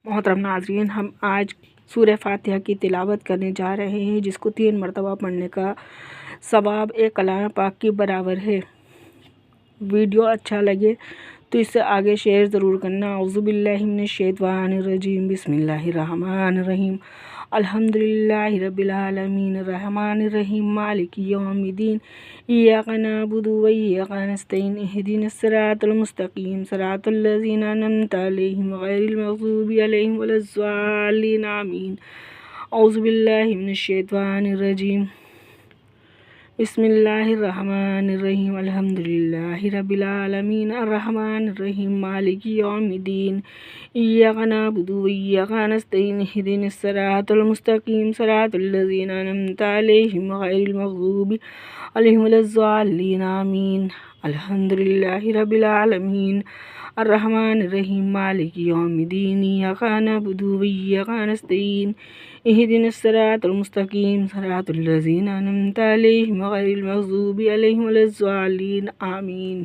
محترم ناظرین، ہم آج سورہ فاتحہ کی تلاوت کرنے جا رہے ہیں، جس کو 3 مرتبہ پڑھنے کا ثواب ایک کلام پاک کے برابر ہے۔ ویڈیو اچھا لگے تو اس سے آگے شیئر ضرور کرنا۔ اعوذ باللہ من الشیطان الرجیم، بسم اللہ الرحمن الرحیم، الحمدللہ رب العالمین، الرحمن الرحیم، مالک یوم الدین، ایاک نعبد و ایاک نستعین، اہدنا الصراط المستقیم، صراط الذین انعمت علیہم غیر المغضوب علیہم ولا الضالین، آمین۔ اعوذ باللہ من الشیطان الرجیم، بسم اللہ الرحمن الرحیم، الحمدللہ رب العالمین، الرحمن الرحیم، مالک یوم الدین، ایاک نعبد و ایاک نستعین، اہدنا الصراط المستقیم، صراط الذین انعمت علیہم غیر المغضوب علیہم ولا الضالین، آمین۔ الحمدللہ رب العالمین، الرحمن الرحیم، مالک یوم الدین، ایاک نعبد و ایاک نستعین، اہدنا الصراط المستقیم، صراط الذین انعمت علیہم غیر المغضوب علیہم ولا الضالین، آمین۔